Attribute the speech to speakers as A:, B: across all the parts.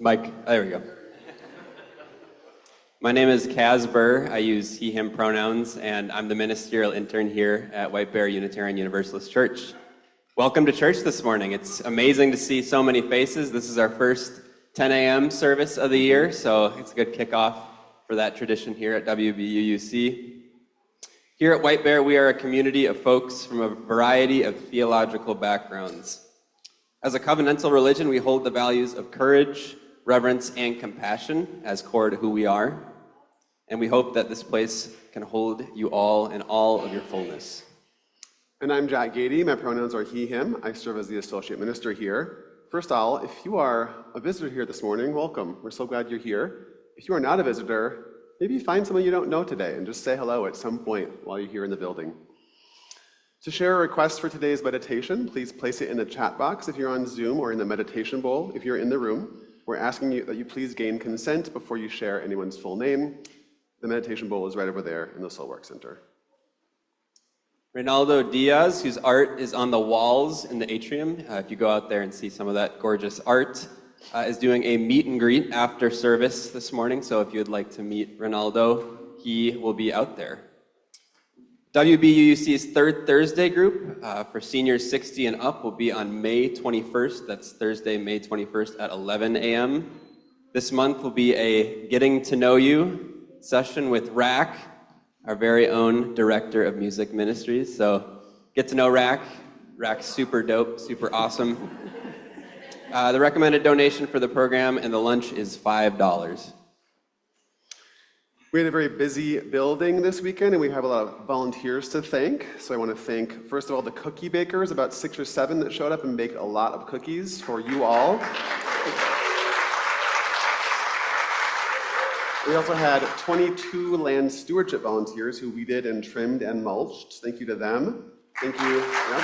A: Mike, there we go. My name is Kaz Burr. I use he, him pronouns, and I'm the ministerial intern here at White Bear Unitarian Universalist Church. Welcome to church this morning. It's amazing to see so many faces. This is our first 10 a.m. service of the year, so it's a good kickoff for that tradition here at WBUUC. Here at White Bear, we are a community of folks from a variety of theological backgrounds. As a covenantal religion, we hold the values of courage, reverence, and compassion as core to who we are. And we hope that this place can hold you all in all of your fullness.
B: And I'm Jack Gady. My pronouns are he, him. I serve as the associate minister here. First of all, if you are a visitor here this morning, welcome. We're so glad you're here. If you are not a visitor, maybe find someone you don't know today and just say hello at some point while you're here in the building. To share a request for today's meditation, please place it in the chat box if you're on Zoom, or in the meditation bowl if you're in the room. We're asking you that you please gain consent before you share anyone's full name. The meditation bowl is right over there in the Soul Work Center.
A: Reynaldo Diaz, whose art is on the walls in the atrium, if you go out there and see some of that gorgeous art, is doing a meet and greet after service this morning. So if you'd like to meet Reynaldo, he will be out there. WBUUC's third Thursday group for seniors 60 and up will be on May 21st. That's Thursday, May 21st at 11 a.m. This month will be a Getting to Know You session with Rack, our very own director of music ministries. So get to know Rack. Rack's super dope, super awesome. The recommended donation for the program and the lunch is $5.
B: We had a very busy building this weekend, and we have a lot of volunteers to thank. So I want to thank, first of all, the cookie bakers, about 6 or 7 that showed up and baked a lot of cookies for you all. We also had 22 land stewardship volunteers who weeded and trimmed and mulched. Thank you to them. Thank you. Yep.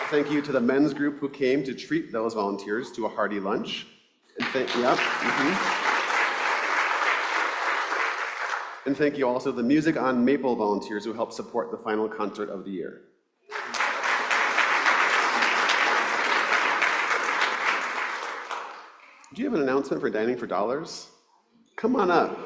B: Thank you to the men's group who came to treat those volunteers to a hearty lunch. And And thank you also to the Music on Maple volunteers who helped support the final concert of the year. Do you have an announcement for Dining for Dollars? Come on up.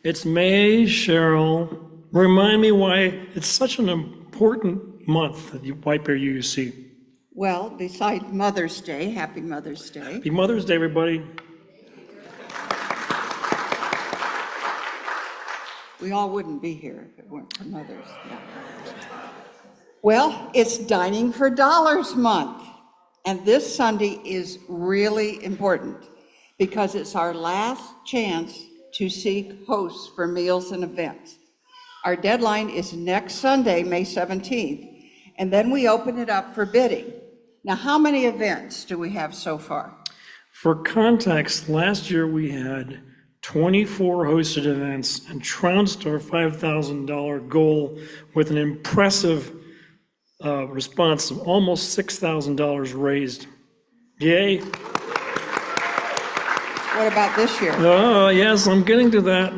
C: It's May, Cheryl. Remind me why it's such an important month at White Bear UUC.
D: Well, besides Mother's Day, happy Mother's Day.
C: Happy Mother's Day, everybody.
D: We all wouldn't be here if it weren't for Mother's Day. Well, it's Dining for Dollars month. And this Sunday is really important because it's our last chance to seek hosts for meals and events. Our deadline is next Sunday, May 17th, and then we open it up for bidding. Now, how many events do we have so far?
C: For context, last year we had 24 hosted events and trounced our $5,000 goal with an impressive response of almost $6,000 raised. Yay.
D: What about this year?
C: Oh, yes, I'm getting to that.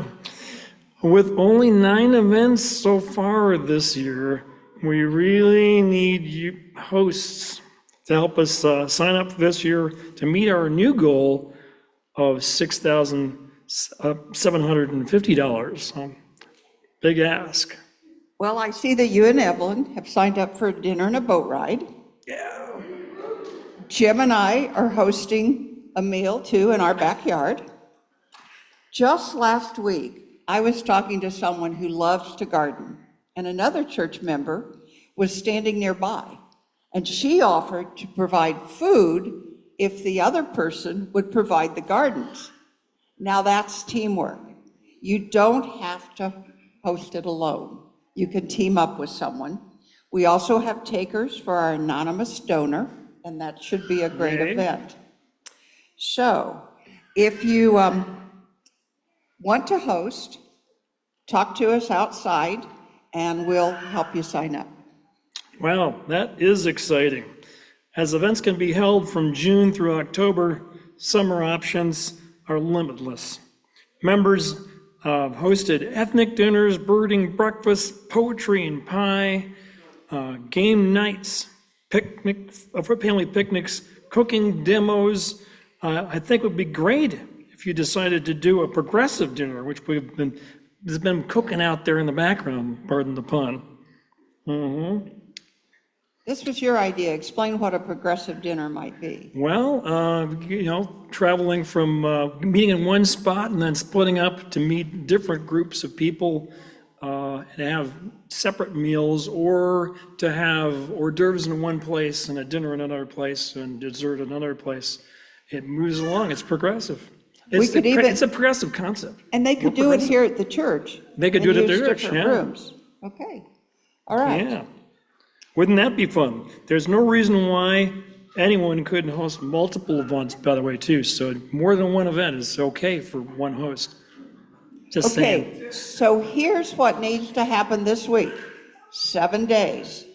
C: With only 9 events so far this year, we really need you hosts to help us sign up this year to meet our new goal of $6,750. So, big ask.
D: Well, I see that you and Evelyn have signed up for a dinner and a boat ride.
C: Yeah.
D: Jim and I are hosting a meal too in our backyard. Just last week, I was talking to someone who loves to garden, and another church member was standing nearby, and she offered to provide food if the other person would provide the gardens. Now that's teamwork. You don't have to host it alone. You can team up with someone. We also have takers for our anonymous donor, and that should be a great event. So if you want to host, talk to us outside and we'll help you sign up.
C: Wow, that is exciting. As events can be held from June through October, summer options are limitless. Members hosted ethnic dinners, birding breakfasts, poetry and pie, game nights, family picnics, cooking demos. I think it would be great if you decided to do a progressive dinner, which has been cooking out there in the background, pardon the pun.
D: This was your idea. Explain what a progressive dinner might be.
C: Well, traveling from meeting in one spot and then splitting up to meet different groups of people and have separate meals, or to have hors d'oeuvres in one place and a dinner in another place and dessert in another place. It moves along. It's progressive. It's a progressive concept.
D: And they could do it here at the church.
C: They could do it at the
D: use
C: church,
D: different
C: yeah.
D: rooms. Okay, all right.
C: Yeah. Wouldn't that be fun? There's no reason why anyone couldn't host multiple events, by the way, too. So more than one event is okay for one host. Just saying.
D: Okay, so here's what needs to happen this week, 7 days.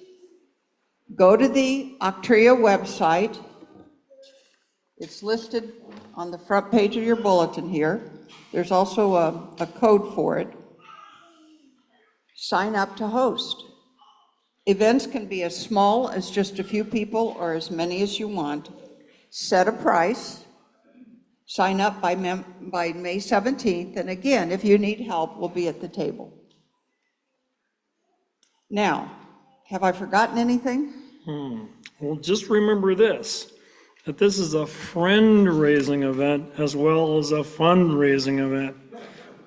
D: Go to the Octria website. It's listed on the front page of your bulletin here. There's also a code for it. Sign up to host. Events can be as small as just a few people or as many as you want. Set a price. Sign up by May 17th. And again, if you need help, we'll be at the table. Now, have I forgotten anything?
C: Well, just remember this, that this is a friend-raising event as well as a fundraising event.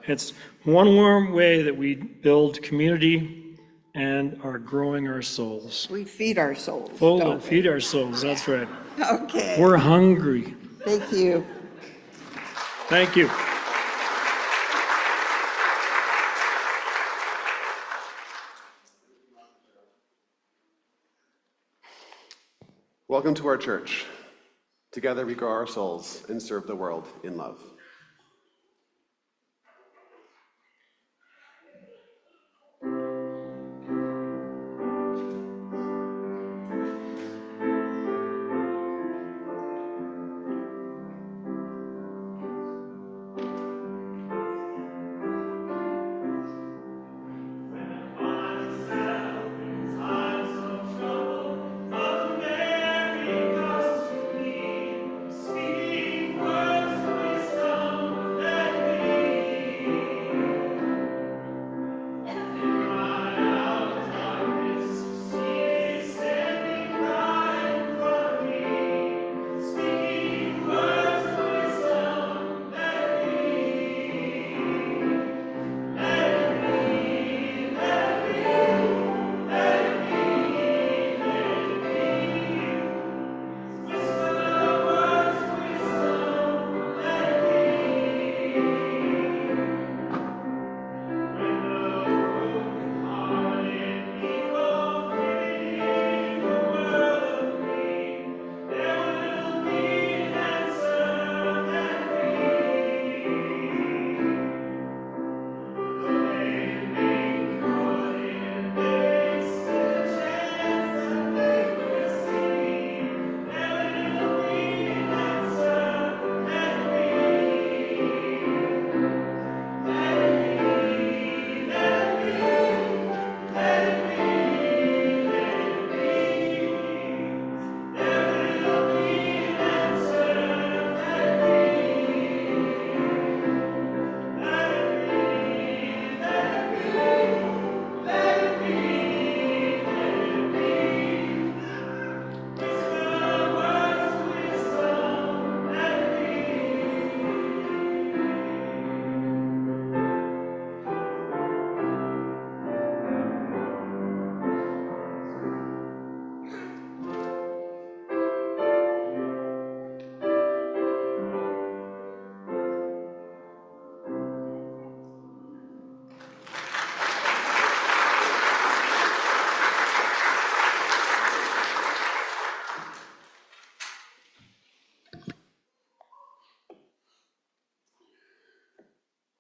C: It's one more way that we build community and are growing our souls.
D: We feed our souls,
C: Oh,
D: don't we?
C: feed our souls, that's right.
D: Okay,
C: We're hungry.
D: thank you.
C: Thank you.
B: Welcome to our church. Together we grow our souls and serve the world in love.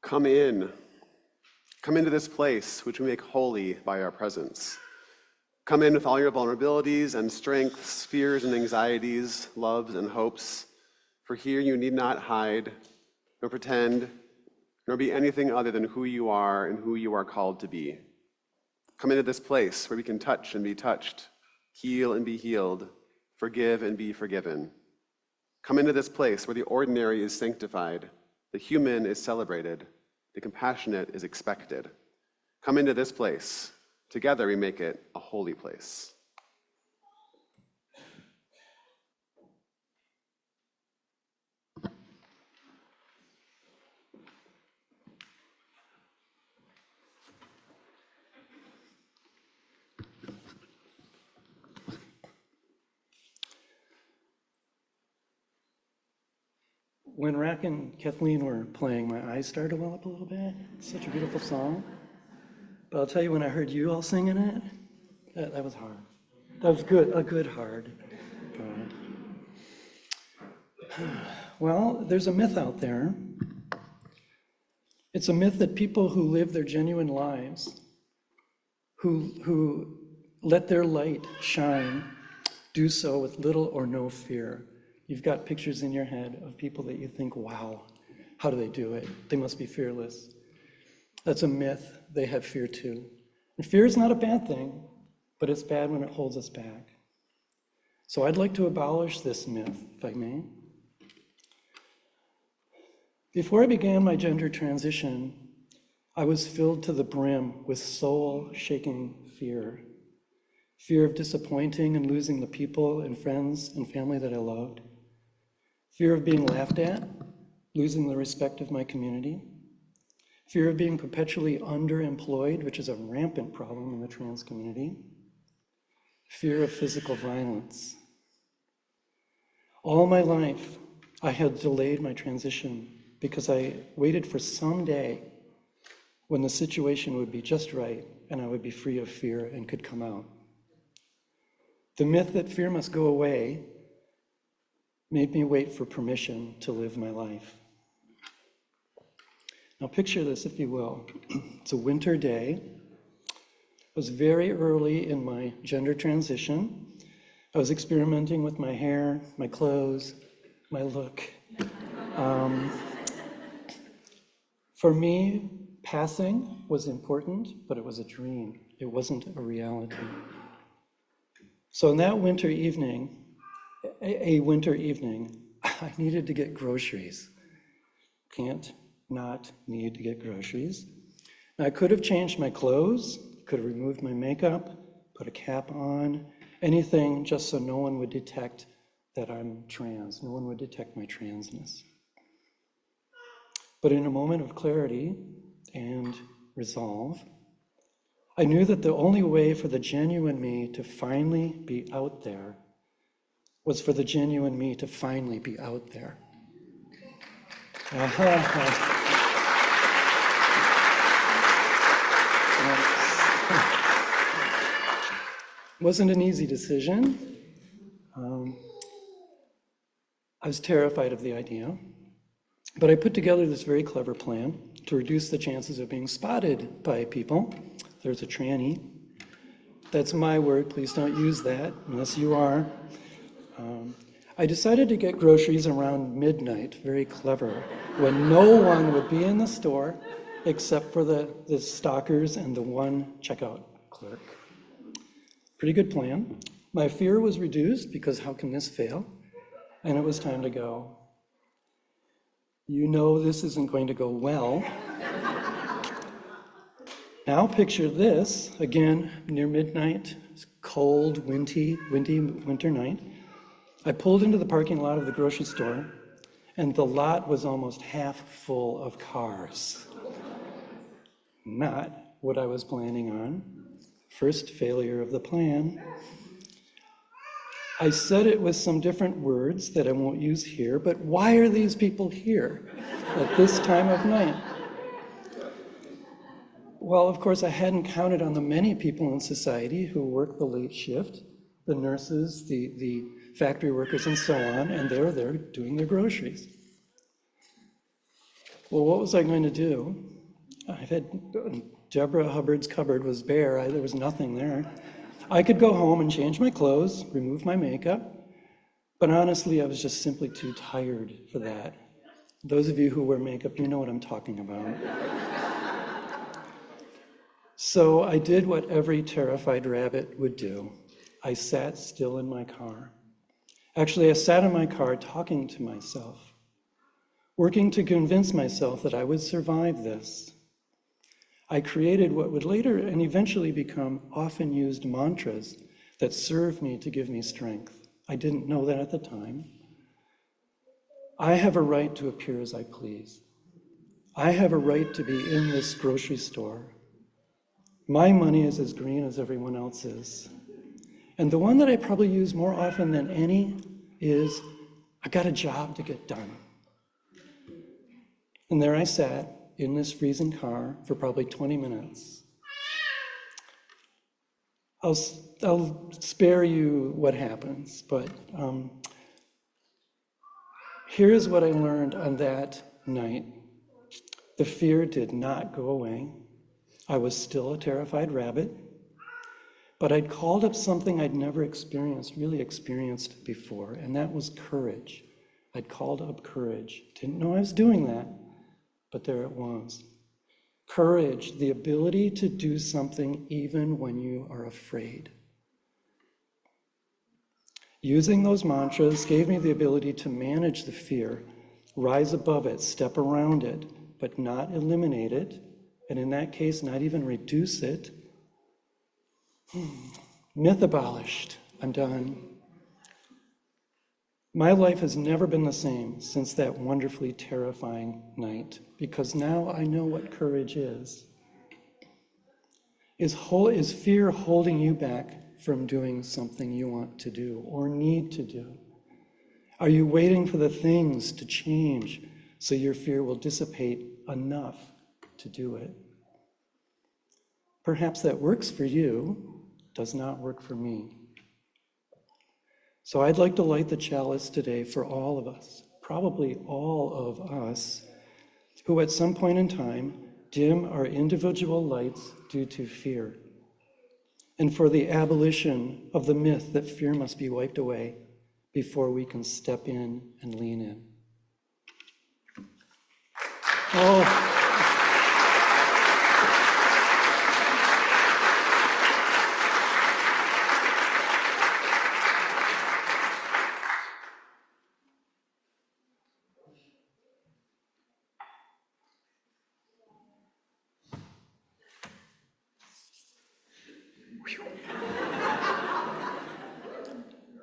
B: Come in. Come into this place, which we make holy by our presence. Come in with all your vulnerabilities and strengths, fears and anxieties, loves and hopes. For here you need not hide, nor pretend, nor be anything other than who you are and who you are called to be. Come into this place where we can touch and be touched, heal and be healed, forgive and be forgiven. Come into this place where the ordinary is sanctified, the human is celebrated, the compassionate is expected. Come into this place. Together we make it a holy place.
E: When Rack and Kathleen were playing, my eyes started to well up a little bit. It's such a beautiful song. But I'll tell you, when I heard you all singing it, that was hard. That was good, a good hard. Well, there's a myth out there. It's a myth that people who live their genuine lives, who let their light shine, do so with little or no fear. You've got pictures in your head of people that you think, wow, how do they do it? They must be fearless. That's a myth. They have fear too. And fear is not a bad thing, but it's bad when it holds us back. So I'd like to abolish this myth, if I may. Before I began my gender transition, I was filled to the brim with soul-shaking fear. Fear of disappointing and losing the people and friends and family that I loved. Fear of being laughed at, losing the respect of my community. Fear of being perpetually underemployed, which is a rampant problem in the trans community. Fear of physical violence. All my life, I had delayed my transition because I waited for some day when the situation would be just right and I would be free of fear and could come out. The myth that fear must go away made me wait for permission to live my life. Now picture this, if you will. It's a winter day. It was very early in my gender transition. I was experimenting with my hair, my clothes, my look. For me, passing was important, but it was a dream. It wasn't a reality. So in that winter evening, a winter evening, I needed to get groceries. Can't not need to get groceries. Now, I could have changed my clothes, could have removed my makeup, put a cap on, anything just so no one would detect that I'm trans, no one would detect my transness. But in a moment of clarity and resolve, I knew that the only way for the genuine me to finally be out there was for the genuine me to finally be out there. Wasn't an easy decision. I was terrified of the idea, but I put together this very clever plan to reduce the chances of being spotted by people. There's a tranny. That's my word, please don't use that unless you are. I decided to get groceries around midnight, very clever, when no one would be in the store except for the stalkers and the one checkout clerk. Pretty good plan. My fear was reduced because how can this fail? And it was time to go. You know this isn't going to go well. Now picture this, again, near midnight, it's cold, windy winter night. I pulled into the parking lot of the grocery store, and the lot was almost half full of cars. Not what I was planning on. First failure of the plan. I said it with some different words that I won't use here, but why are these people here at this time of night? Well, of course, I hadn't counted on the many people in society who work the late shift, the nurses, the factory workers, and so on, and they were there doing their groceries. Well, what was I going to do? I had Deborah Hubbard's cupboard was bare. There was nothing there. I could go home and change my clothes, remove my makeup, but honestly, I was just simply too tired for that. Those of you who wear makeup, you know what I'm talking about. So I did what every terrified rabbit would do. I sat still in my car. Actually, I sat in my car talking to myself, working to convince myself that I would survive this. I created what would later and eventually become often used mantras that serve me to give me strength. I didn't know that at the time. I have a right to appear as I please. I have a right to be in this grocery store. My money is as green as everyone else's. And the one that I probably use more often than any is, I got a job to get done. And there I sat in this freezing car for probably 20 minutes. I'll spare you what happens, but here's what I learned on that night. The fear did not go away. I was still a terrified rabbit, but I'd called up something I'd never really experienced before, and that was courage. I'd called up courage. Didn't know I was doing that, but there it was. Courage, the ability to do something even when you are afraid. Using those mantras gave me the ability to manage the fear, rise above it, step around it, but not eliminate it, and in that case, not even reduce it. Myth abolished. I'm done. My life has never been the same since that wonderfully terrifying night, because now I know what courage is. Is fear holding you back from doing something you want to do or need to do? Are you waiting for the things to change so your fear will dissipate enough to do it? Perhaps that works for you, does not work for me. So I'd like to light the chalice today for all of us, probably all of us, who at some point in time dim our individual lights due to fear, and for the abolition of the myth that fear must be wiped away before we can step in and lean in. Oh.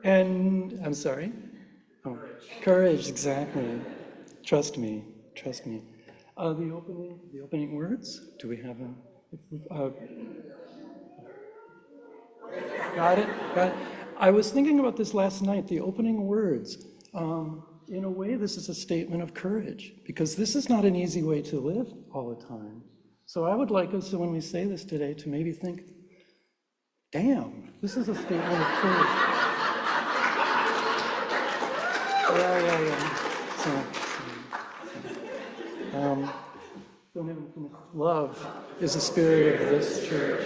E: And I'm sorry? Oh, courage, exactly. Trust me, trust me. The opening words, do we have got it? I was thinking about this last night, the opening words. In a way, this is a statement of courage, because this is not an easy way to live all the time. So I would like us, when we say this today, to maybe think, damn, this is a statement of courage. Yeah. Love is the spirit of this church,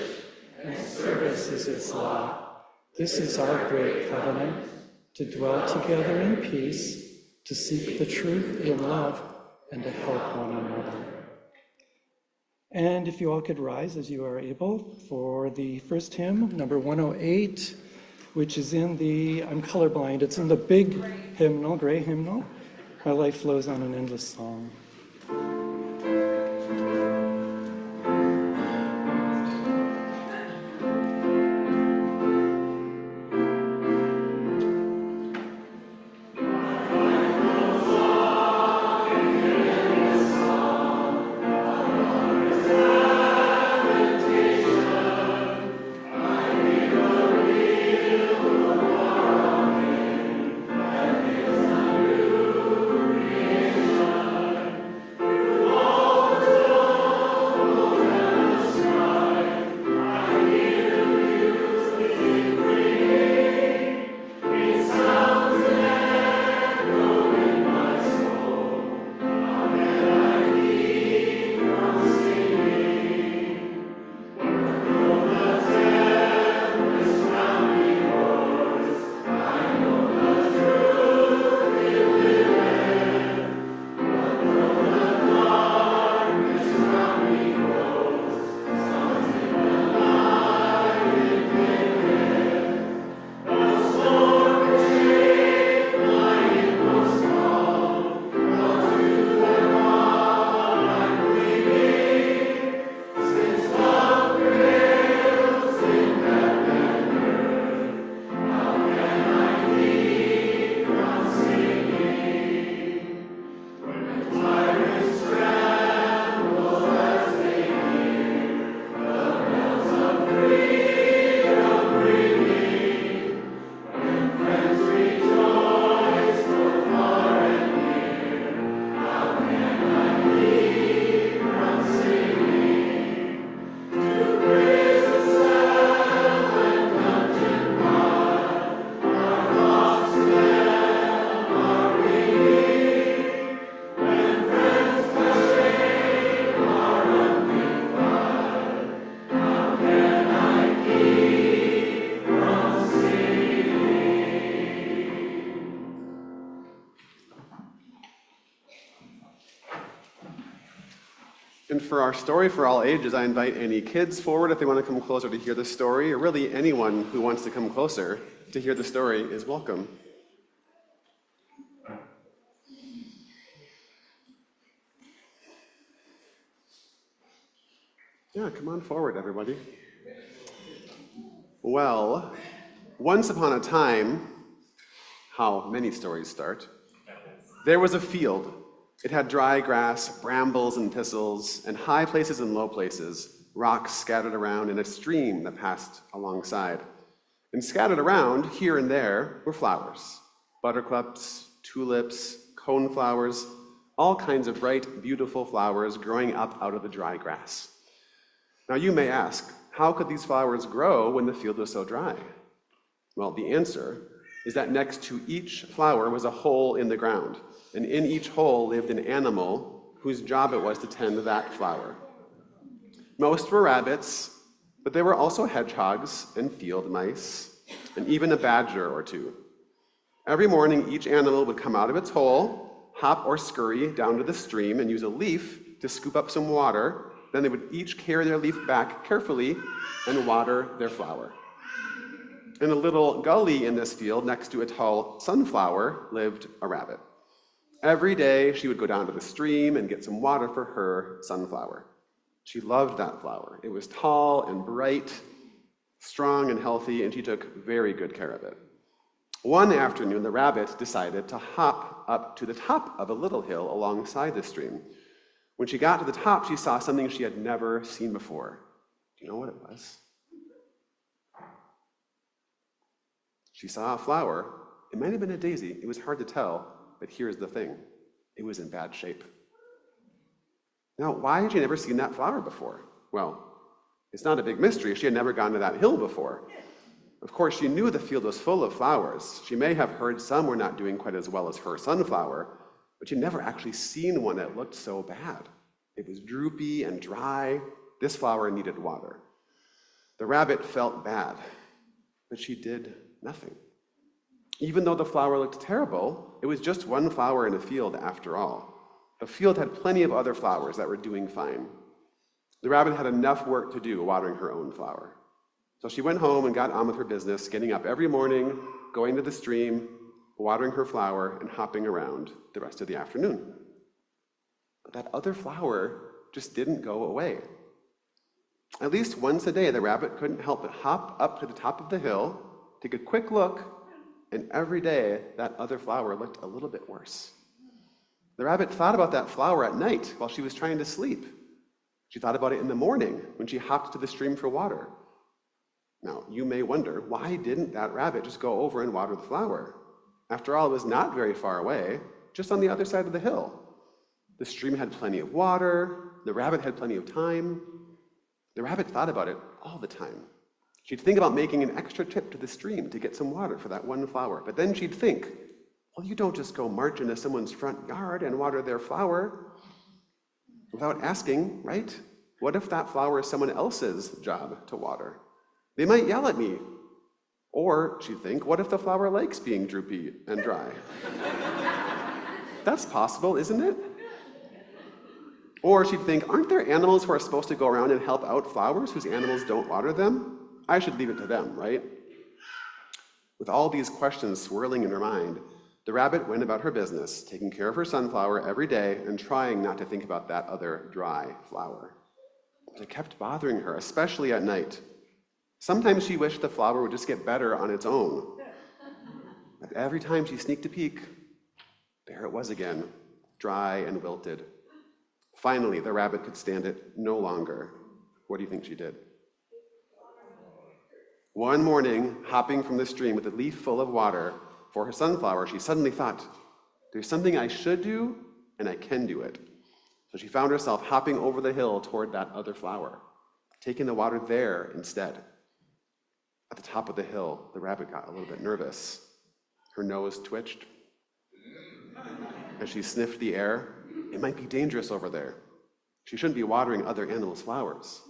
E: and service is its law. This is our great covenant, to dwell together in peace, to seek the truth in love, and to help one another. And if you all could rise as you are able for the first hymn, number 108, which is in the, I'm colorblind, it's in the big hymnal, gray hymnal, My Life Flows on an Endless Song.
B: And for our story for all ages, I invite any kids forward if they want to come closer to hear the story, or really anyone who wants to come closer to hear the story is welcome. Yeah, come on forward, everybody. Well, once upon a time, how many stories start, there was a field. It had dry grass, brambles and thistles, and high places and low places, rocks scattered around, and a stream that passed alongside. And scattered around, here and there, were flowers. Buttercups, tulips, coneflowers, all kinds of bright, beautiful flowers growing up out of the dry grass. Now you may ask, how could these flowers grow when the field was so dry? Well, the answer is that next to each flower was a hole in the ground, and in each hole lived an animal whose job it was to tend that flower. Most were rabbits, but there were also hedgehogs and field mice, and even a badger or two. Every morning, each animal would come out of its hole, hop or scurry down to the stream, and use a leaf to scoop up some water. Then they would each carry their leaf back carefully and water their flower. In a little gully in this field, next to a tall sunflower, lived a rabbit. Every day, she would go down to the stream and get some water for her sunflower. She loved that flower. It was tall and bright, strong and healthy, and she took very good care of it. One afternoon, the rabbit decided to hop up to the top of a little hill alongside the stream. When she got to the top, she saw something she had never seen before. Do you know what it was? She saw a flower. It might have been a daisy. It was hard to tell, but here's the thing. It was in bad shape. Now, why had she never seen that flower before? Well, it's not a big mystery. She had never gone to that hill before. Of course, she knew the field was full of flowers. She may have heard some were not doing quite as well as her sunflower, but she'd never actually seen one that looked so bad. It was droopy and dry. This flower needed water. The rabbit felt bad, but she did nothing. Even though the flower looked terrible, it was just one flower in a field after all. The field had plenty of other flowers that were doing fine. The rabbit had enough work to do watering her own flower. So she went home and got on with her business, getting up every morning, going to the stream, watering her flower, and hopping around the rest of the afternoon. But that other flower just didn't go away. At least once a day, the rabbit couldn't help but hop up to the top of the hill, take a quick look, and every day that other flower looked a little bit worse. The rabbit thought about that flower at night while she was trying to sleep. She thought about it in the morning when she hopped to the stream for water. Now, you may wonder, why didn't that rabbit just go over and water the flower? After all, it was not very far away, just on the other side of the hill. The stream had plenty of water. The rabbit had plenty of time. The rabbit thought about it all the time. She'd think about making an extra trip to the stream to get some water for that one flower. But then she'd think, well, you don't just go march into someone's front yard and water their flower without asking, right? What if that flower is someone else's job to water? They might yell at me. Or, she'd think, what if the flower likes being droopy and dry? That's possible, isn't it? Or she'd think, aren't there animals who are supposed to go around and help out flowers whose animals don't water them? I should leave it to them, right? With all these questions swirling in her mind, the rabbit went about her business, taking care of her sunflower every day and trying not to think about that other dry flower. But it kept bothering her, especially at night. Sometimes she wished the flower would just get better on its own. But every time she sneaked a peek, there it was again, dry and wilted. Finally, the rabbit could stand it no longer. What do you think she did? One morning, hopping from the stream with a leaf full of water for her sunflower, she suddenly thought, there's something I should do, and I can do it. So she found herself hopping over the hill toward that other flower, taking the water there instead. At the top of the hill, the rabbit got a little bit nervous. Her nose twitched. As she sniffed the air, it might be dangerous over there. She shouldn't be watering other animals' flowers.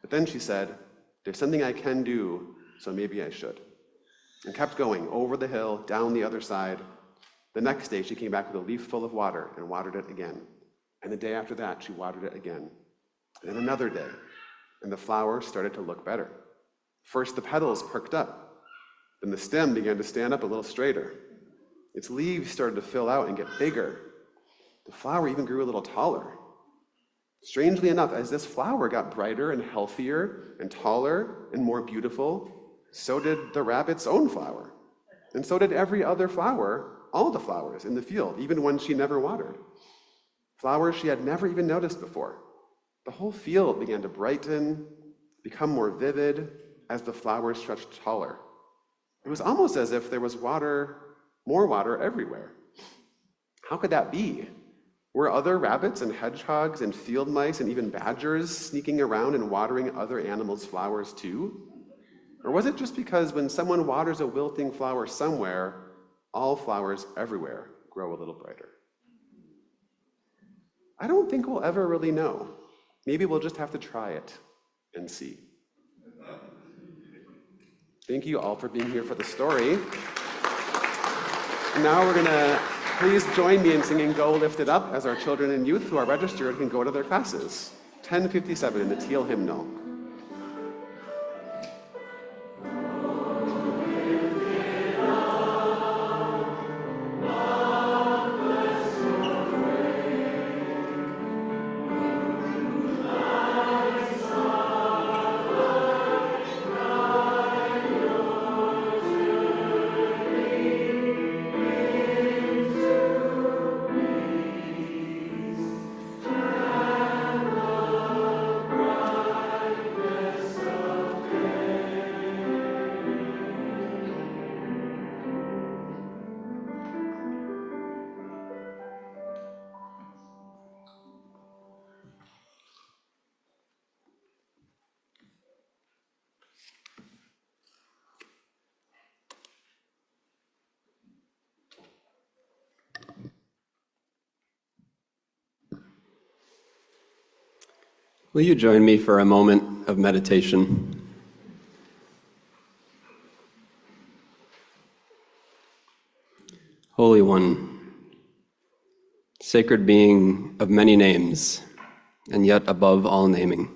B: But then she said, there's something I can do, so maybe I should. And kept going over the hill, down the other side. The next day, she came back with a leaf full of water and watered it again. And the day after that, she watered it again. Then another day, and the flower started to look better. First, the petals perked up. Then the stem began to stand up a little straighter. Its leaves started to fill out and get bigger. The flower even grew a little taller. Strangely enough, as this flower got brighter and healthier and taller and more beautiful, so did the rabbit's own flower. And so did every other flower, all the flowers in the field, even ones she never watered. Flowers she had never even noticed before. The whole field began to brighten, become more vivid as the flowers stretched taller. It was almost as if there was water, more water everywhere. How could that be? Were other rabbits and hedgehogs and field mice and even badgers sneaking around and watering other animals' flowers too? Or was it just because when someone waters a wilting flower somewhere, all flowers everywhere grow a little brighter? I don't think we'll ever really know. Maybe we'll just have to try it and see. Thank you all for being here for the story. Now we're gonna please join me in singing Go Lift It Up as our children and youth who are registered can go to their classes. 10:57 in the teal hymnal.
A: Will you join me for a moment of meditation? Holy One, sacred being of many names, and yet above all naming.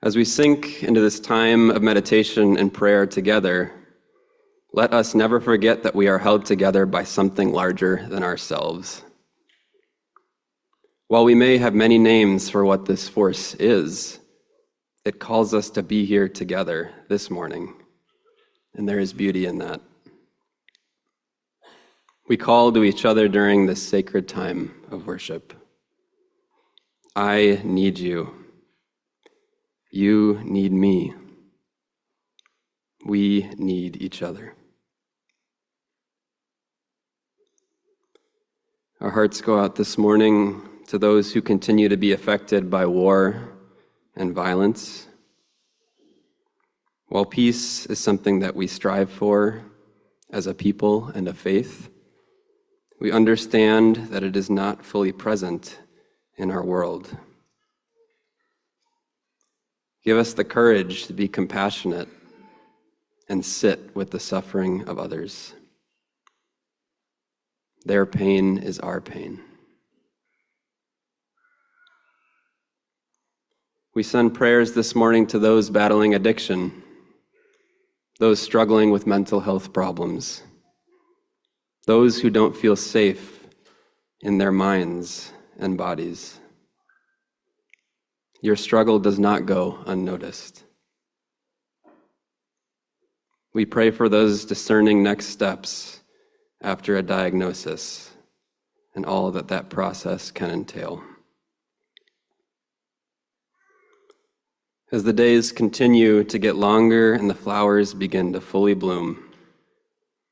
A: As we sink into this time of meditation and prayer together, let us never forget that we are held together by something larger than ourselves. While we may have many names for what this force is, it calls us to be here together this morning, and there is beauty in that. We call to each other during this sacred time of worship. I need you. You need me. We need each other. Our hearts go out this morning to those who continue to be affected by war and violence. While peace is something that we strive for as a people and a faith, we understand that it is not fully present in our world. Give us the courage to be compassionate and sit with the suffering of others. Their pain is our pain. We send prayers this morning to those battling addiction, those struggling with mental health problems, those who don't feel safe in their minds and bodies. Your struggle does not go unnoticed. We pray for those discerning next steps after a diagnosis and all that that process can entail. As the days continue to get longer and the flowers begin to fully bloom,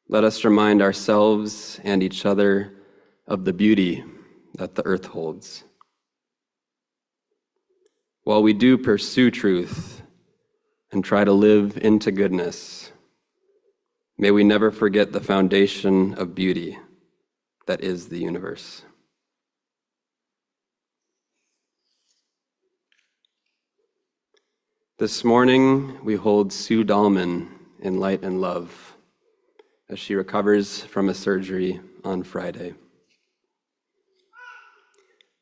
A: let us remind ourselves and each other of the beauty that the earth holds. While we do pursue truth and try to live into goodness, may we never forget the foundation of beauty that is the universe. This morning, we hold Sue Dahlman in light and love as she recovers from a surgery on Friday.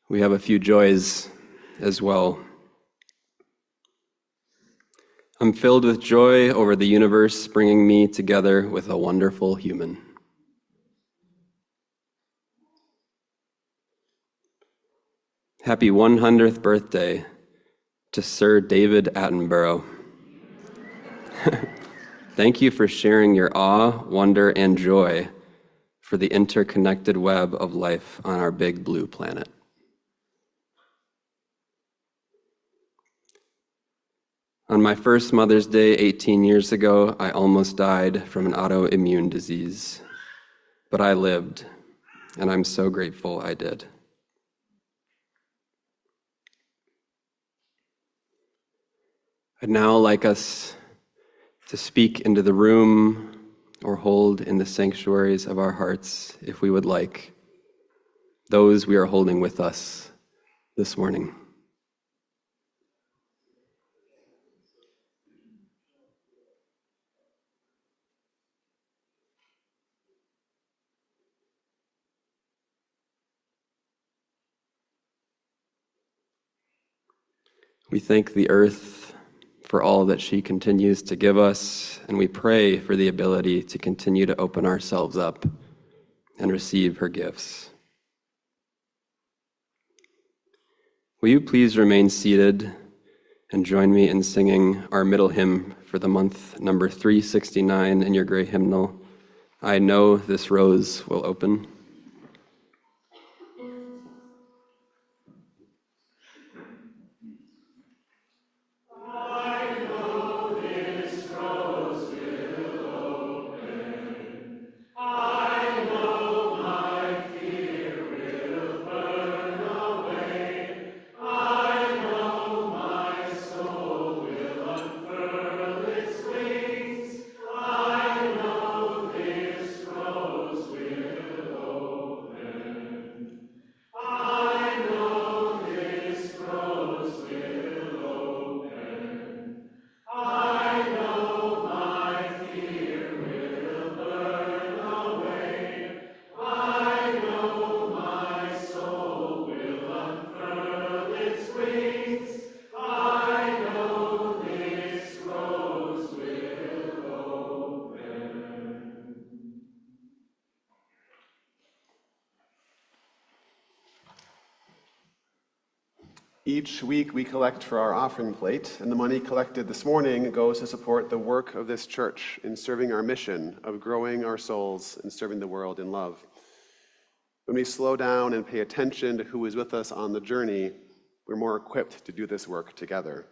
A: We have a few joys as well. I'm filled with joy over the universe bringing me together with a wonderful human. Happy 100th birthday to Sir David Attenborough. Thank you for sharing your awe, wonder, and joy for the interconnected web of life on our big blue planet. On my first Mother's Day 18 years ago, I almost died from an autoimmune disease, but I lived, and I'm so grateful I did. I'd now like us to speak into the room or hold in the sanctuaries of our hearts, if we would like, those we are holding with us this morning. We thank the earth for all that she continues to give us, and we pray for the ability to continue to open ourselves up and receive her gifts. Will you please remain seated and join me in singing our middle hymn for the month, number 369 in your gray hymnal, I Know This Rose Will Open.
B: Each week we collect for our offering plate, and the money collected this morning goes to support the work of this church in serving our mission of growing our souls and serving the world in love. When we slow down and pay attention to who is with us on the journey, we're more equipped to do this work together,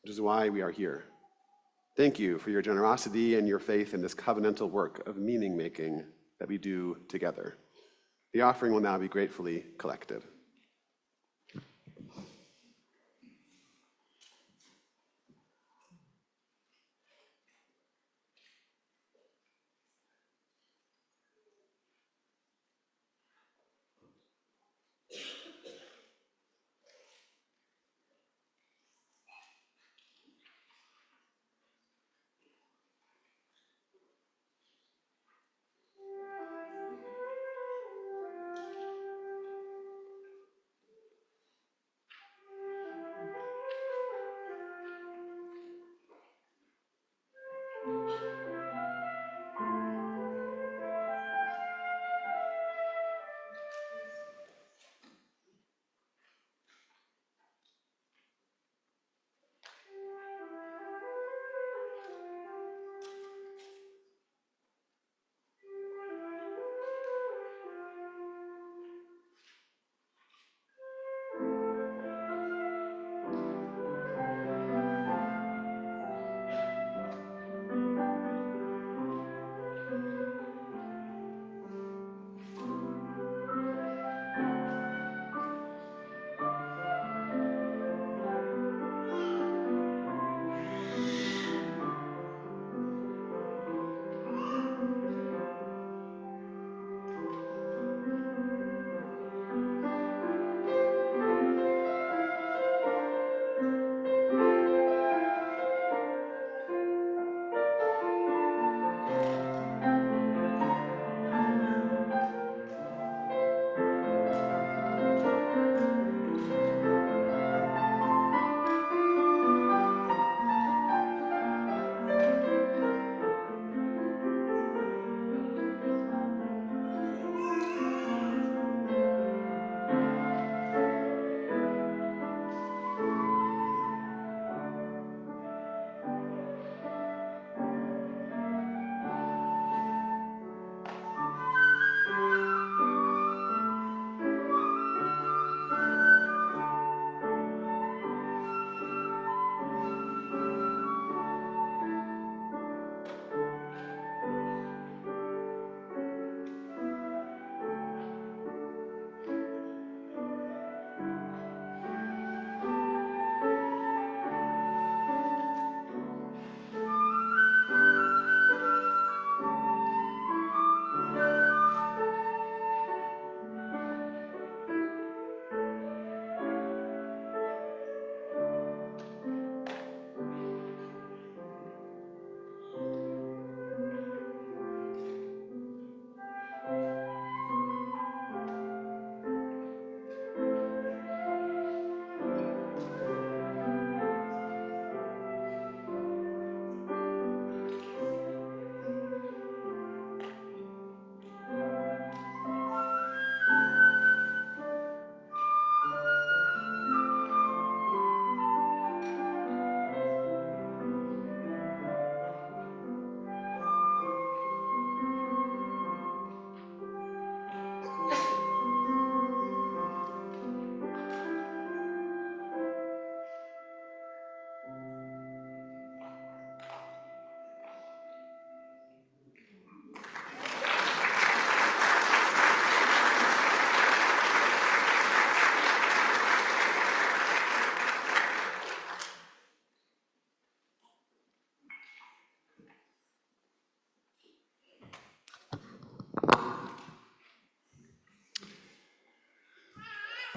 B: which is why we are here. Thank you for your generosity and your faith in this covenantal work of meaning making that we do together. The offering will now be gratefully collected.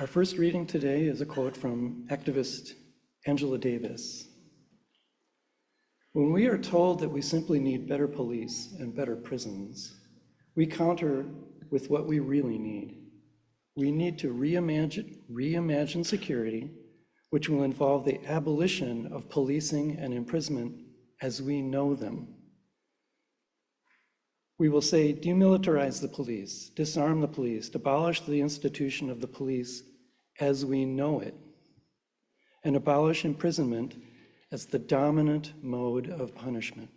E: Our first reading today is a quote from activist Angela Davis. When we are told that we simply need better police and better prisons, we counter with what we really need. We need to reimagine security, which will involve the abolition of policing and imprisonment as we know them. We will say, demilitarize the police, disarm the police, abolish the institution of the police as we know it, and abolish imprisonment as the dominant mode of punishment.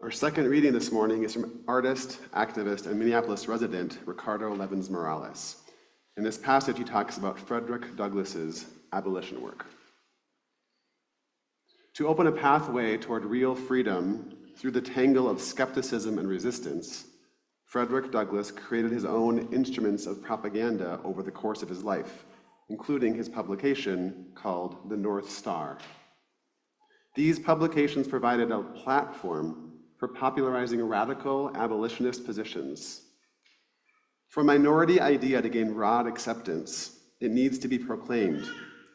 B: Our second reading this morning is from artist, activist, and Minneapolis resident Ricardo Levins Morales. In this passage, he talks about Frederick Douglass's abolition work. To open a pathway toward real freedom through the tangle of skepticism and resistance, Frederick Douglass created his own instruments of propaganda over the course of his life, including his publication called The North Star. These publications provided a platform for popularizing radical abolitionist positions. For a minority idea to gain broad acceptance, it needs to be proclaimed,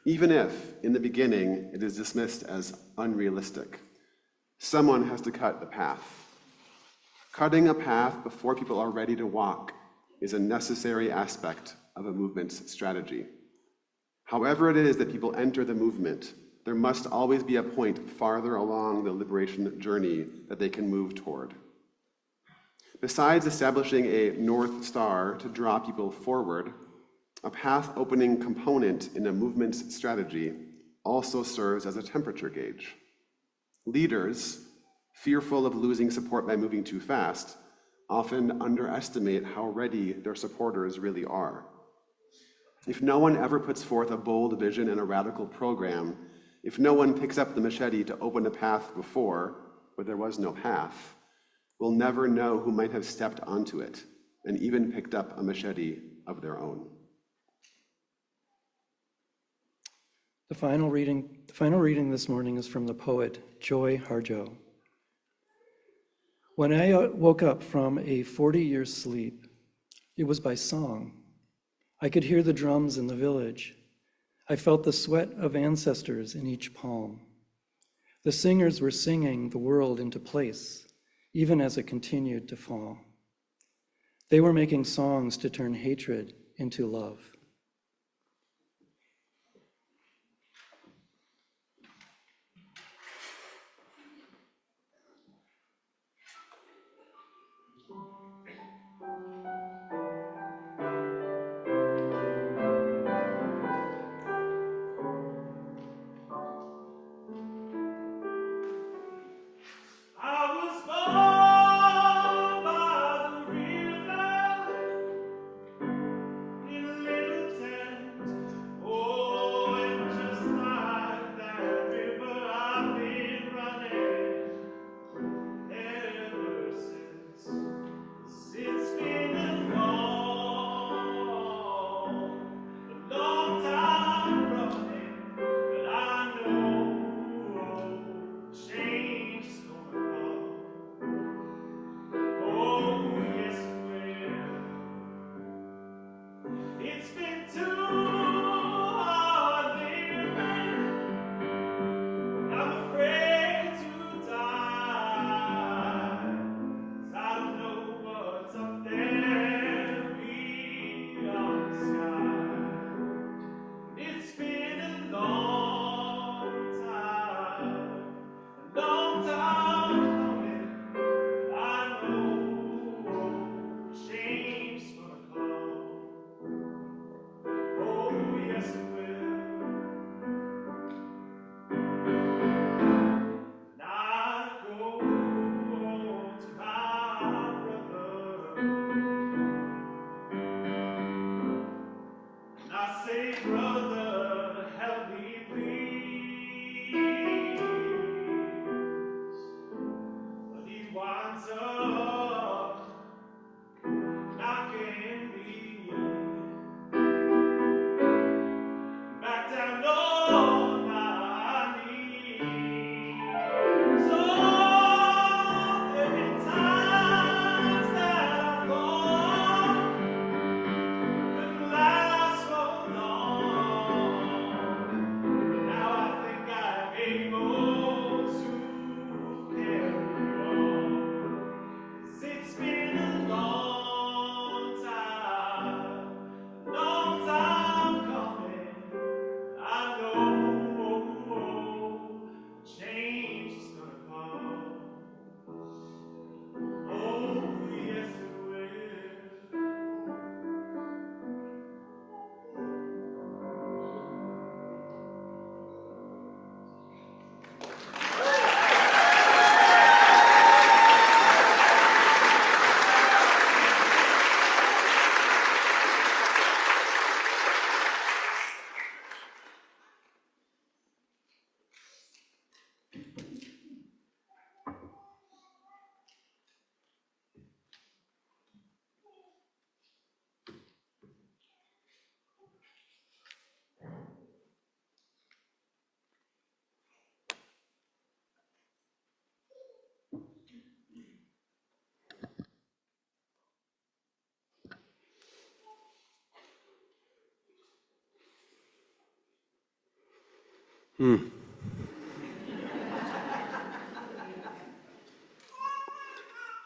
B: even if, in the beginning, it is dismissed as unrealistic. Someone has to cut the path. Cutting a path before people are ready to walk is a necessary aspect of a movement's strategy. However it is that people enter the movement, there must always be a point farther along the liberation journey that they can move toward. Besides establishing a North Star to draw people forward, a path-opening component in a movement's strategy also serves as a temperature gauge. Leaders, fearful of losing support by moving too fast, often underestimate how ready their supporters really are. If no one ever puts forth a bold vision and a radical program, if no one picks up the machete to open a path before, where there was no path, we'll never know who might have stepped onto it and even picked up a machete of their own.
E: The final reading this morning is from the poet Joy Harjo. When I woke up from a 40-year sleep, it was by song. I could hear the drums in the village. I felt the sweat of ancestors in each palm. The singers were singing the world into place, even as it continued to fall. They were making songs to turn hatred into love.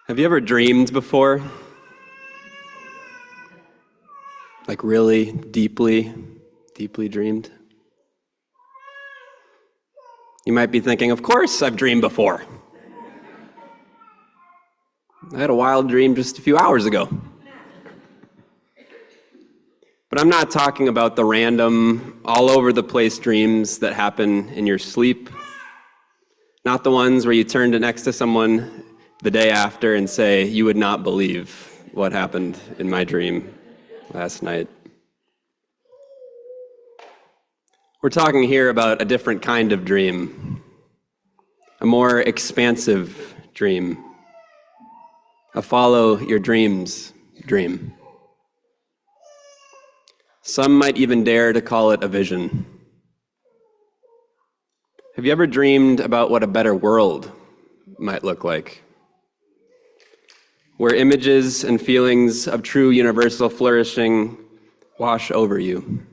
A: Have you ever dreamed before? Like really deeply, deeply dreamed? You might be thinking, of course I've dreamed before. I had a wild dream just a few hours ago. But I'm not talking about the random, all over the place dreams that happen in your sleep. Not the ones where you turn to next to someone the day after and say, you would not believe what happened in my dream last night. We're talking here about a different kind of dream, a more expansive dream, a follow your dreams dream. Some might even dare to call it a vision. Have you ever dreamed about what a better world might look like? Where images and feelings of true universal flourishing wash over you,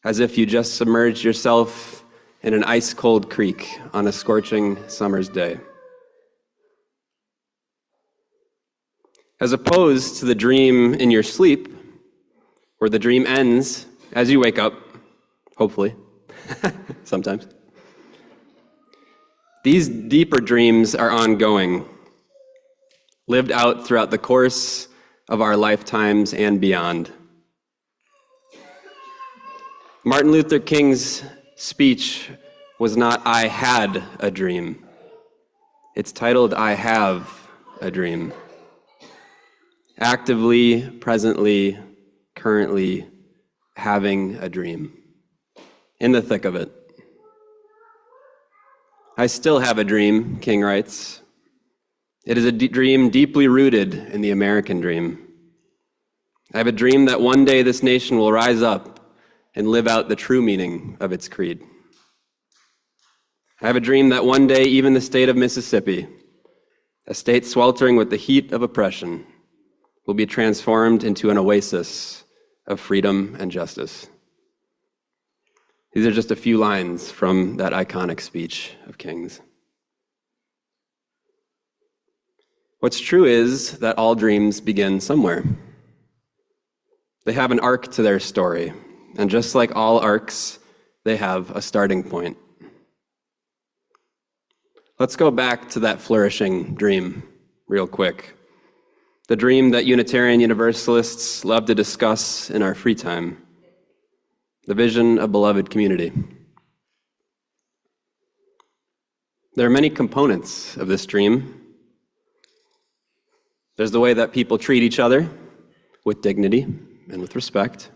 A: as if you just submerged yourself in an ice-cold creek on a scorching summer's day. As opposed to the dream in your sleep, where the dream ends as you wake up, hopefully, sometimes. These deeper dreams are ongoing, lived out throughout the course of our lifetimes and beyond. Martin Luther King's speech was not, "I had a dream." It's titled, "I have a dream." Actively, presently, currently having a dream, in the thick of it. I still have a dream, King writes. It is a dream deeply rooted in the American dream. I have a dream that one day this nation will rise up and live out the true meaning of its creed. I have a dream that one day even the state of Mississippi, a state sweltering with the heat of oppression, will be transformed into an oasis of freedom and justice. These are just a few lines from that iconic speech of King's. What's true is that all dreams begin somewhere. They have an arc to their story, and just like all arcs, they have a starting point. Let's go back to that flourishing dream real quick. The dream that Unitarian Universalists love to discuss in our free time. The vision of beloved community. There are many components of this dream. There's the way that people treat each other with dignity and with respect.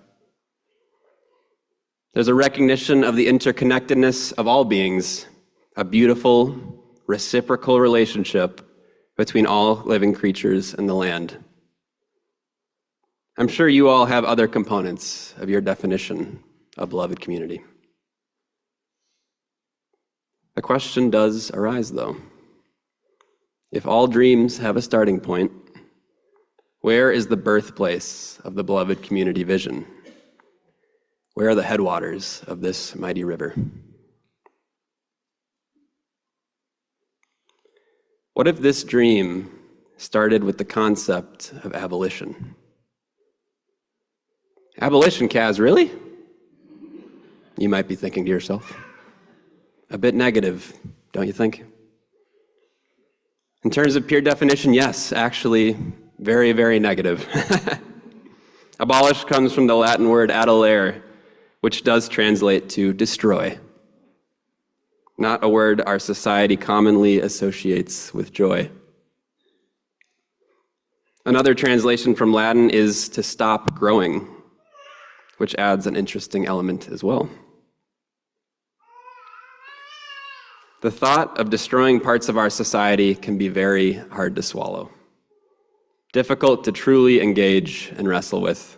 A: There's a recognition of the interconnectedness of all beings, a beautiful, reciprocal relationship between all living creatures in the land. I'm sure you all have other components of your definition of beloved community. A question does arise, though. If all dreams have a starting point, where is the birthplace of the beloved community vision? Where are the headwaters of this mighty river? What if this dream started with the concept of abolition? Abolition, Kaz, really? You might be thinking to yourself. A bit negative, don't you think? In terms of pure definition, yes, actually, very, very negative. Abolish comes from the Latin word adolere, which does translate to destroy. Not a word our society commonly associates with joy. Another translation from Latin is to stop growing, which adds an interesting element as well. The thought of destroying parts of our society can be very hard to swallow, difficult to truly engage and wrestle with.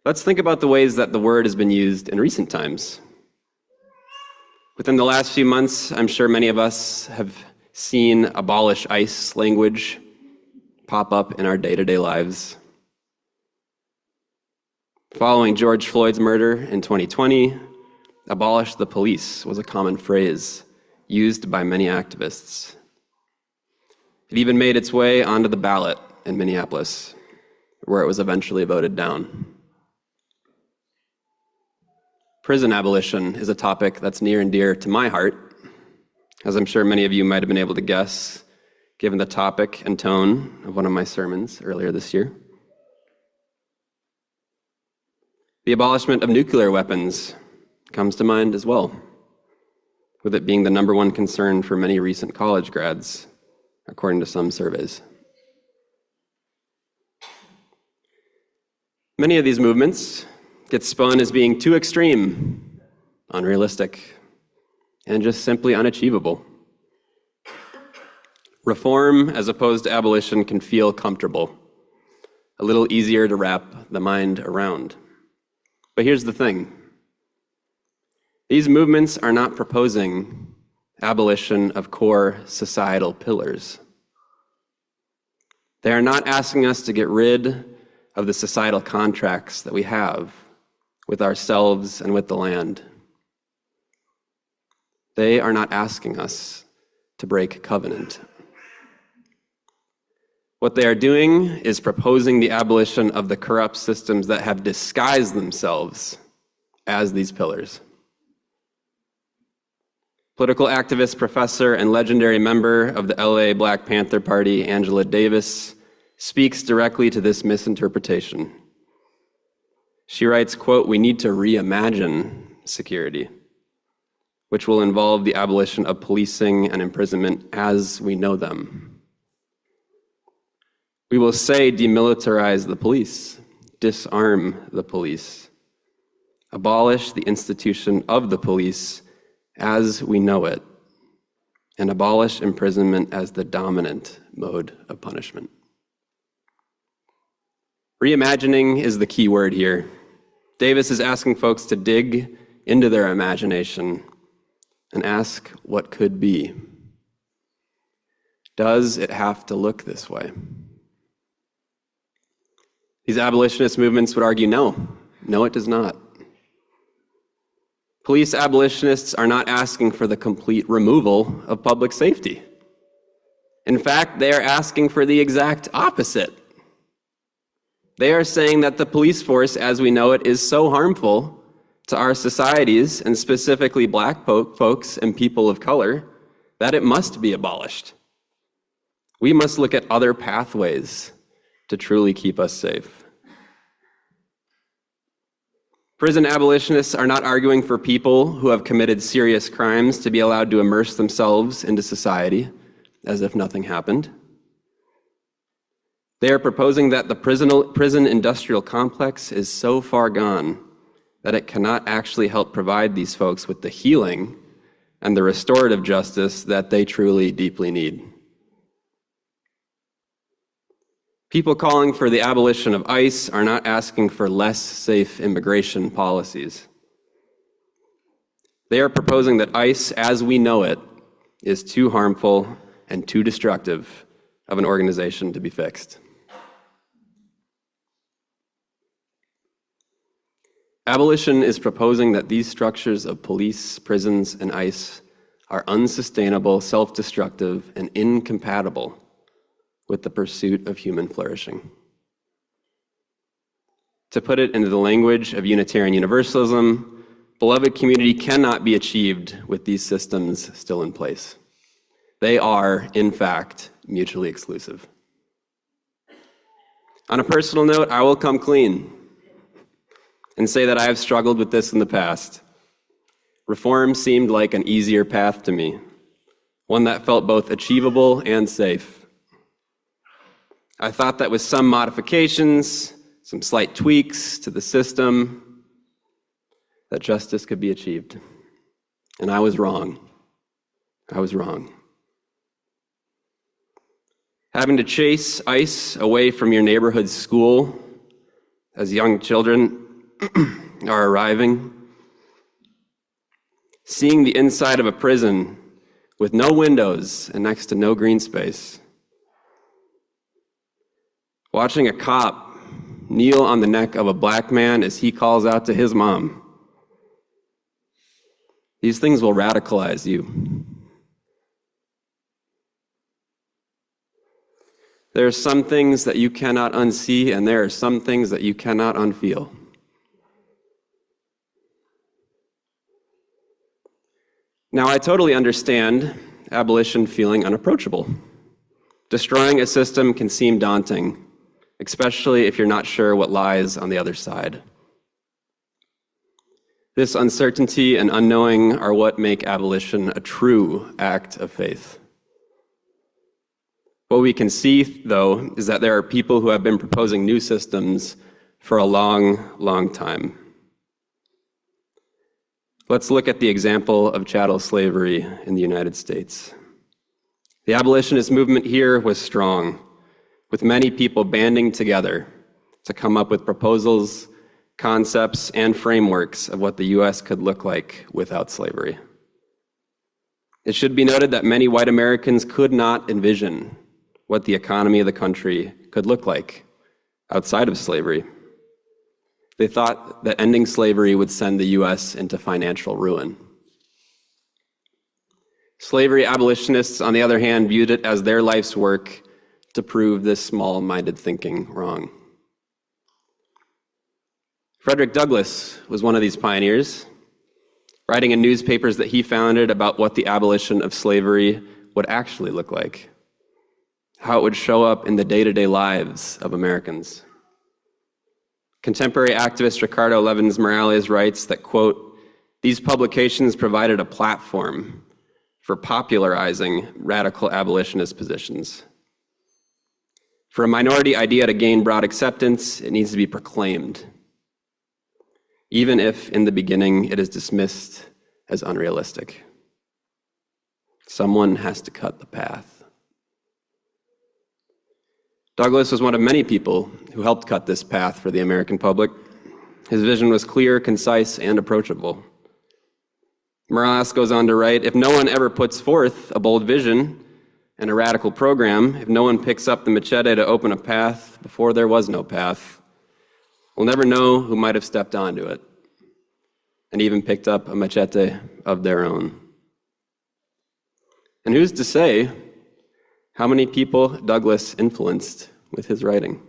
A: Let's think about the ways that the word has been used in recent times. Within the last few months, I'm sure many of us have seen abolish ICE language pop up in our day-to-day lives. Following George Floyd's murder in 2020, Abolish the police was a common phrase used by many activists. It even made its way onto the ballot in Minneapolis, where it was eventually voted down. Prison abolition is a topic that's near and dear to my heart, as I'm sure many of you might have been able to guess, given the topic and tone of one of my sermons earlier this year. The abolishment of nuclear weapons comes to mind as well, with it being the number one concern for many recent college grads, according to some surveys. Many of these movements get spun as being too extreme, unrealistic, and just simply unachievable. Reform, as opposed to abolition, can feel comfortable, a little easier to wrap the mind around. But here's the thing. These movements are not proposing abolition of core societal pillars. They are not asking us to get rid of the societal contracts that we have with ourselves and with the land. They are not asking us to break covenant. What they are doing is proposing the abolition of the corrupt systems that have disguised themselves as these pillars. Political activist, professor, and legendary member of the LA Black Panther Party, Angela Davis, speaks directly to this misinterpretation. She writes, quote, "We need to reimagine security, which will involve the abolition of policing and imprisonment as we know them. We will say demilitarize the police, disarm the police, abolish the institution of the police as we know it, and abolish imprisonment as the dominant mode of punishment." Reimagining is the key word here. Davis is asking folks to dig into their imagination and ask what could be. Does it have to look this way? These abolitionist movements would argue no. No, it does not. Police abolitionists are not asking for the complete removal of public safety. In fact, they are asking for the exact opposite. They are saying that the police force, as we know it, is so harmful to our societies, and specifically Black folks and people of color, that it must be abolished. We must look at other pathways to truly keep us safe. Prison abolitionists are not arguing for people who have committed serious crimes to be allowed to immerse themselves into society as if nothing happened. They are proposing that the prison industrial complex is so far gone that it cannot actually help provide these folks with the healing and the restorative justice that they truly, deeply need. People calling for the abolition of ICE are not asking for less safe immigration policies. They are proposing that ICE, as we know it, is too harmful and too destructive of an organization to be fixed. Abolition is proposing that these structures of police, prisons, and ICE are unsustainable, self-destructive, and incompatible with the pursuit of human flourishing. To put it into the language of Unitarian Universalism, beloved community cannot be achieved with these systems still in place. They are, in fact, mutually exclusive. On a personal note, I will come clean and say that I have struggled with this in the past. Reform seemed like an easier path to me, one that felt both achievable and safe. I thought that with some modifications, some slight tweaks to the system, that justice could be achieved. And I was wrong. I was wrong. Having to chase ICE away from your neighborhood school as young children are arriving, seeing the inside of a prison with no windows and next to no green space, watching a cop kneel on the neck of a Black man as he calls out to his mom, These things will radicalize you. There are some things that you cannot unsee, and there are some things that you cannot unfeel. Now, I totally understand abolition feeling unapproachable. Destroying a system can seem daunting, especially if you're not sure what lies on the other side. This uncertainty and unknowing are what make abolition a true act of faith. What we can see, though, is that there are people who have been proposing new systems for a long, long time. Let's look at the example of chattel slavery in the United States. The abolitionist movement here was strong, with many people banding together to come up with proposals, concepts, and frameworks of what the U.S. could look like without slavery. It should be noted that many white Americans could not envision what the economy of the country could look like outside of slavery. They thought that ending slavery would send the U.S. into financial ruin. Slavery abolitionists, on the other hand, viewed it as their life's work to prove this small-minded thinking wrong. Frederick Douglass was one of these pioneers, writing in newspapers that he founded about what the abolition of slavery would actually look like, how it would show up in the day-to-day lives of Americans. Contemporary activist Ricardo Levins Morales writes that, quote, "These publications provided a platform for popularizing radical abolitionist positions. For a minority idea to gain broad acceptance, it needs to be proclaimed, even if in the beginning it is dismissed as unrealistic. Someone has to cut the path." Douglass was one of many people who helped cut this path for the American public. His vision was clear, concise, and approachable. Morales goes on to write, "If no one ever puts forth a bold vision and a radical program, if no one picks up the machete to open a path before there was no path, we'll never know who might have stepped onto it and even picked up a machete of their own." And who's to say how many people Douglass influenced with his writing?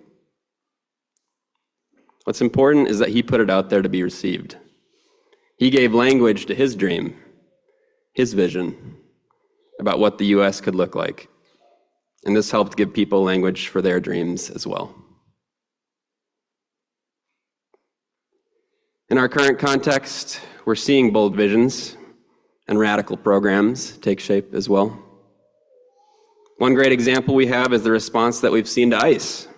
A: What's important is that he put it out there to be received. He gave language to his dream, his vision about what the U.S. could look like. And this helped give people language for their dreams as well. In our current context, we're seeing bold visions and radical programs take shape as well. One great example we have is the response that we've seen to ICE.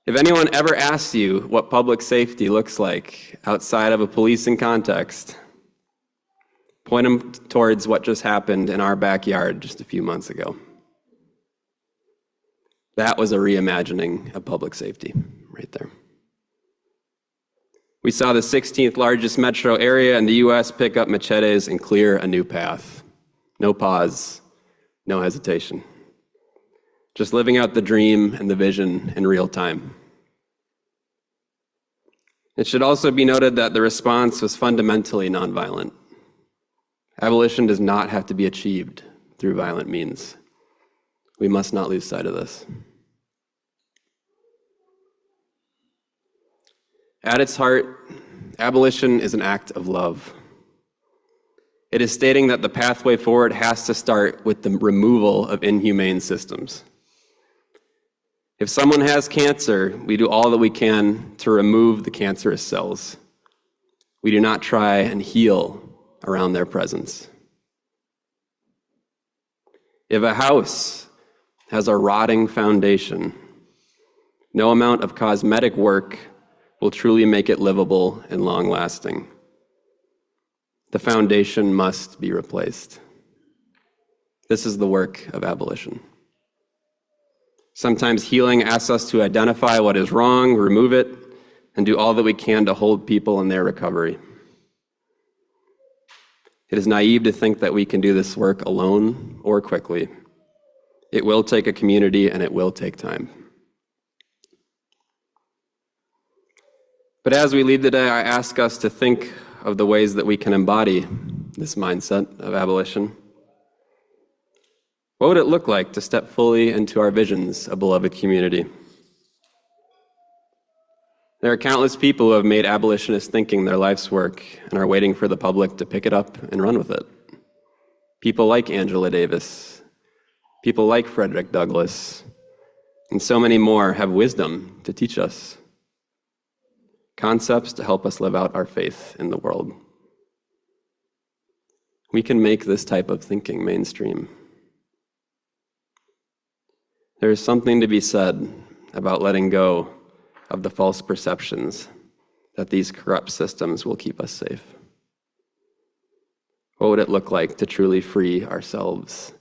A: If anyone ever asks you what public safety looks like outside of a policing context, point them towards what just happened in our backyard just a few months ago. That was a reimagining of public safety right there. We saw the 16th largest metro area in the US pick up machetes and clear a new path. No pause, no hesitation. Just living out the dream and the vision in real time. It should also be noted that the response was fundamentally nonviolent. Abolition does not have to be achieved through violent means. We must not lose sight of this. At its heart, abolition is an act of love. It is stating that the pathway forward has to start with the removal of inhumane systems. If someone has cancer, we do all that we can to remove the cancerous cells. We do not try and heal around their presence. If a house has a rotting foundation, no amount of cosmetic work will truly make it livable and long-lasting. The foundation must be replaced. This is the work of abolition. Sometimes healing asks us to identify what is wrong, remove it, and do all that we can to hold people in their recovery. It is naive to think that we can do this work alone or quickly. It will take a community and it will take time. But as we leave today, I ask us to think of the ways that we can embody this mindset of abolition. What would it look like to step fully into our visions of beloved community? There are countless people who have made abolitionist thinking their life's work and are waiting for the public to pick it up and run with it. People like Angela Davis, people like Frederick Douglass, and so many more have wisdom to teach us, concepts to help us live out our faith in the world. We can make this type of thinking mainstream. There is something to be said about letting go of the false perceptions that these corrupt systems will keep us safe. What would it look like to truly free ourselves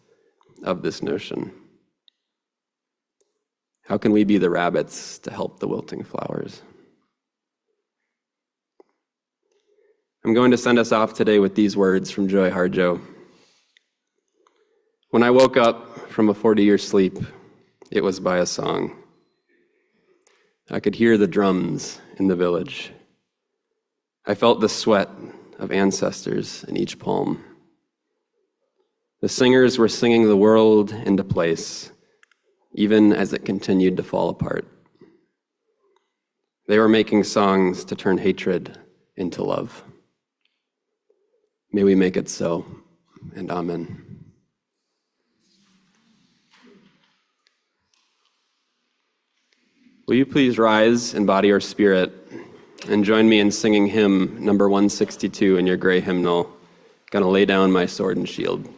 A: of this notion? How can we be the rabbits to help the wilting flowers? I'm going to send us off today with these words from Joy Harjo. When I woke up from a 40-year sleep, it was by a song. I could hear the drums in the village. I felt the sweat of ancestors in each palm. The singers were singing the world into place, even as it continued to fall apart. They were making songs to turn hatred into love. May we make it so, and amen. Will you please rise and body our spirit and join me in singing hymn number 162 in your gray hymnal, Gonna Lay Down My Sword and Shield.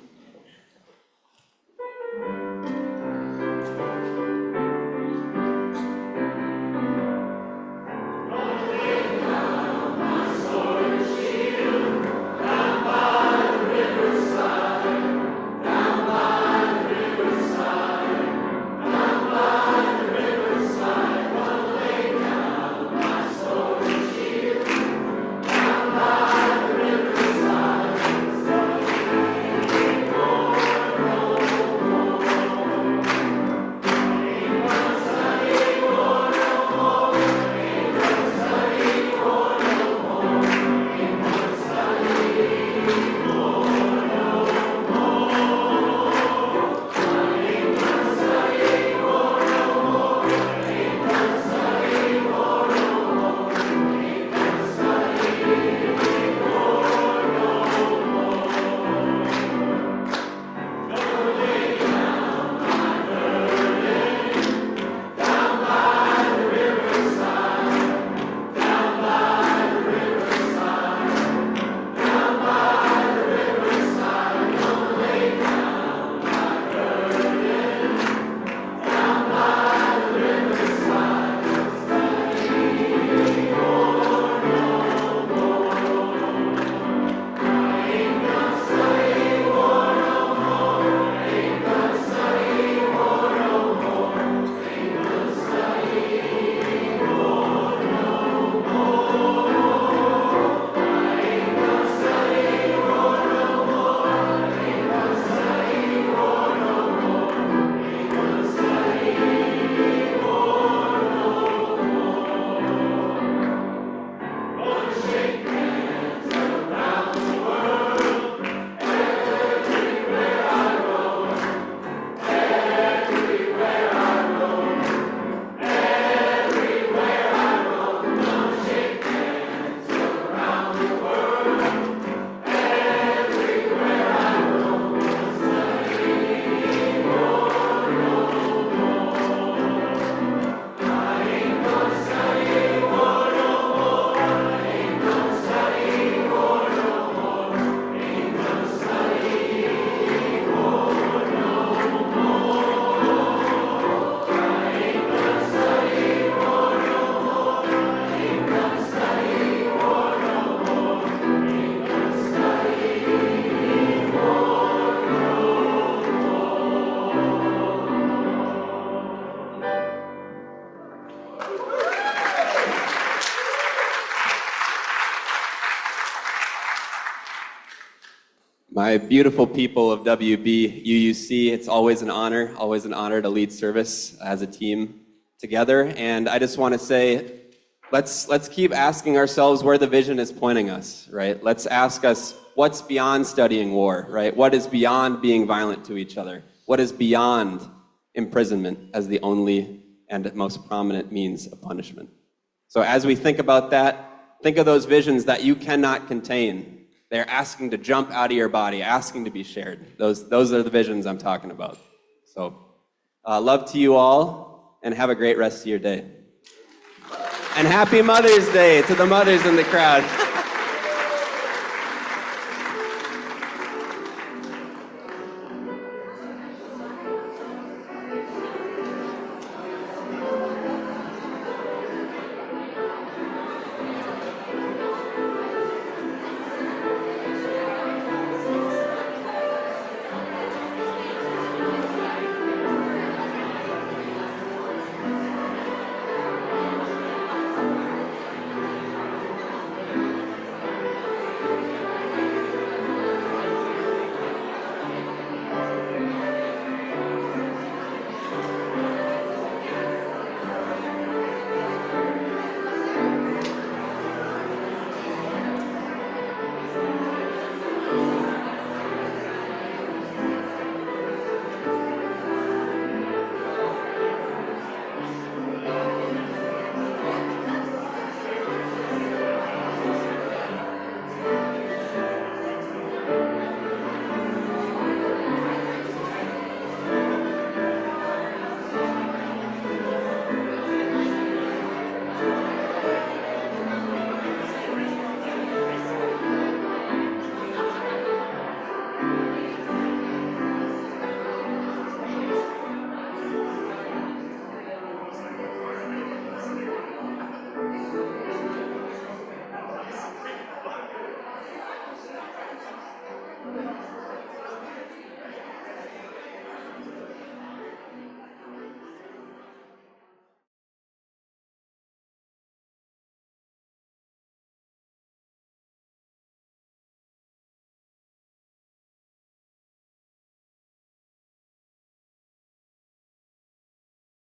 A: My beautiful people of WBUUC, it's always an honor to lead service as a team together. And I just want to say let's keep asking ourselves where the vision is pointing us, right? Let's ask us what's beyond studying war, right? What is beyond being violent to each other? What is beyond imprisonment as the only and most prominent means of punishment? So as we think about that, think of those visions that you cannot contain. They're asking to jump out of your body, asking to be shared. Those are the visions I'm talking about. So love to you all, and have a great rest of your day. And happy Mother's Day to the mothers in the crowd.